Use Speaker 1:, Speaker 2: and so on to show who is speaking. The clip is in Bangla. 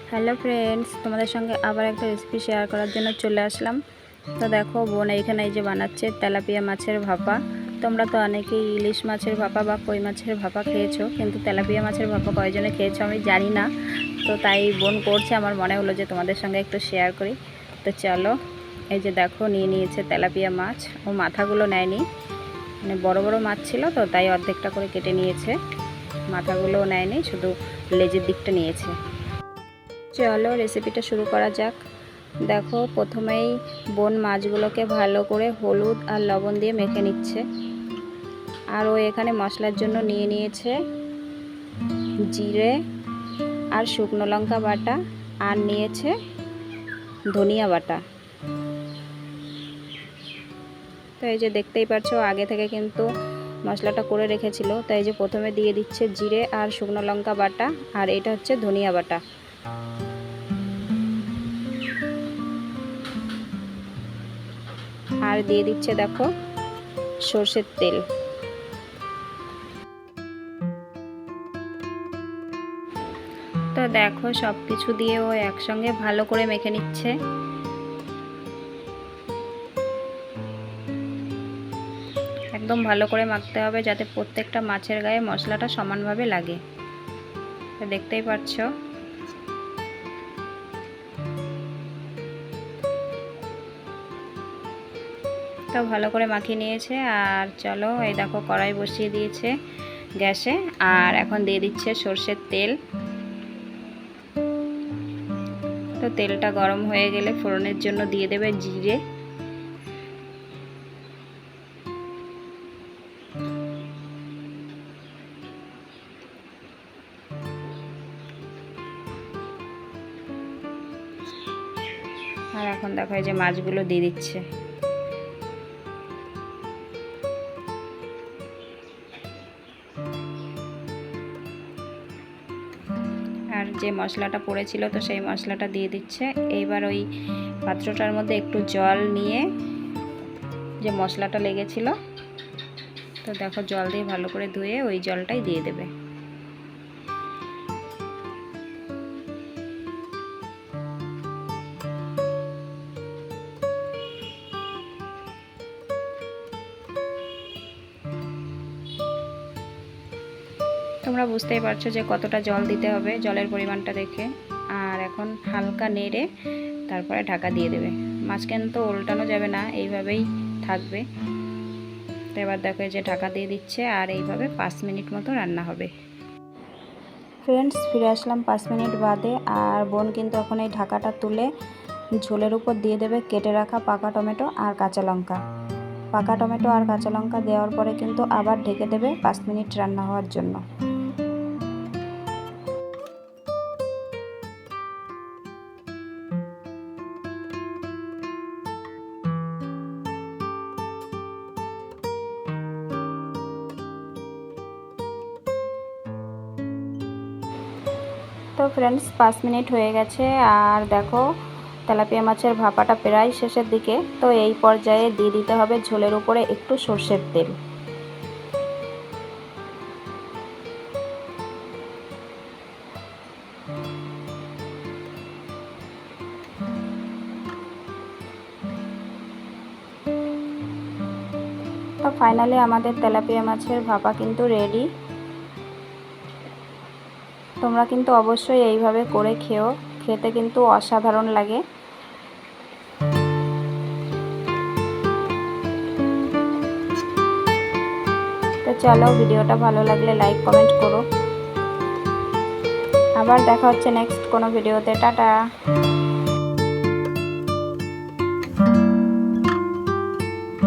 Speaker 1: হ্যালো ফ্রেন্ডস, তোমাদের সঙ্গে আবার একটা রেসিপি শেয়ার করার জন্য চলে আসলাম। তো দেখো, বোন এইখানে এই যে বানাচ্ছে তেলাপিয়া মাছের ভাপা। তোমরা তো অনেকেই ইলিশ মাছের ভাপা বা কই মাছের ভাপা খেয়েছো, কিন্তু তেলাপিয়া মাছের ভাপা কয়জনে খেয়েছো আমি জানি না। তো তাই বোন করছে, আমার মনে হলো যে তোমাদের সঙ্গে একটু শেয়ার করি। তো চলো, এই যে দেখো নিয়ে নিয়েছে তেলাপিয়া মাছ। ও মাথাগুলো নেয়নি, মানে বড় বড় মাছ ছিল তো তাই অর্ধেকটা করে কেটে নিয়েছে, মাথাগুলোও নেয়নি, শুধু লেজের দিকটা নিয়েছে। চলো রেসিপিটা শুরু করা যাক। দেখো, প্রথমেই বোন মাছগুলোকে ভালো করে হলুদ আর লবণ দিয়ে মেখে নিচ্ছে। আর ও এখানে মশলার জন্য নিয়ে নিয়েছে জিরে আর শুকনো লঙ্কা বাটা, আর নিয়েছে ধনিয়া বাটা। তো এই যে দেখতেই পাচ্ছো, আগে থেকে কিন্তু মশলাটা করে রেখেছিল। তাই যে প্রথমে দিয়ে দিচ্ছে জিরে আর শুকনো লঙ্কা বাটা, আর এটা হচ্ছে ধনিয়া বাটা। আর দিয়ে দিচ্ছে দেখো সর্ষের তেল। তো দেখো, সব কিছু দিয়ে ও একসঙ্গে ভালো করে মেখে নিচ্ছে। একদম ভালো করে মাখতে হবে যাতে প্রত্যেকটা মাছের গায়ে মশলাটা সমানভাবে লাগে। তো দেখতেই পাচ্ছ। তো ভালো করে মাখিয়ে নিয়েছে। আর চলো, এই দেখো কড়াই বসিয়ে দিয়েছে গ্যাসে, আর এখন দিয়ে দিচ্ছে সর্ষের তেল। তো তেলটা গরম হয়ে গেলে ফোড়নের জন্য দিয়ে দেবে জিরে। আর এখন দেখো এই যে মাছগুলো দিয়ে দিচ্ছে। আর যে মশলাটা পড়েছিল তো সেই মশলাটা দিয়ে দিচ্ছে। এইবার ওই পাত্রটার মধ্যে একটু জল নিয়ে, যে মশলাটা লেগেছিল, তো দেখো জল দিয়ে ভালো করে ধুয়ে ওই জলটাই দিয়ে দেবে। তোমরা বুঝতেই পারছো যে কতটা জল দিতে হবে, জলের পরিমাণটা দেখে। আর এখন হালকা নেড়ে তারপরে ঢাকা দিয়ে দেবে। মাঝখানে তো উল্টানো যাবে না, এইভাবেই থাকবে। তো এবার দেখো এই যে ঢাকা দিয়ে দিচ্ছে, আর এইভাবে 5 মিনিট মতো রান্না হবে। ফ্রেন্ডস, ফিরে আসলাম 5 মিনিট বাদে। আর বোন কিন্তু এখন এই ঢাকাটা তুলে ঝোলের উপর দিয়ে দেবে কেটে রাখা পাকা টমেটো আর কাঁচা লঙ্কা। পাকা টমেটো আর কাঁচা লঙ্কা দেওয়ার পরে কিন্তু আবার ঢেকে দেবে 5 মিনিট রান্না হওয়ার জন্য। তো ফ্রেন্ডস, 5 মিনিট হয়ে গেছে। আর দেখো তেলাপিয়া মাছের ভাপাটা প্রায় শেষের দিকে। তো এই পর্যায়ে দিয়ে দিতে হবে ঝোলের উপরে একটু সর্ষের তেল। তো ফাইনালি আমাদের তেলাপিয়া মাছের ভাপা কিন্তু রেডি। তোমরা কিন্তু অবশ্যই এইভাবে করে খেও, খেতে কিন্তু অসাধারণ লাগে। তো চলো, ভিডিওটা ভালো লাগলে লাইক কমেন্ট করো। আবার দেখা হচ্ছে নেক্সট কোনো ভিডিওতে। টাটা।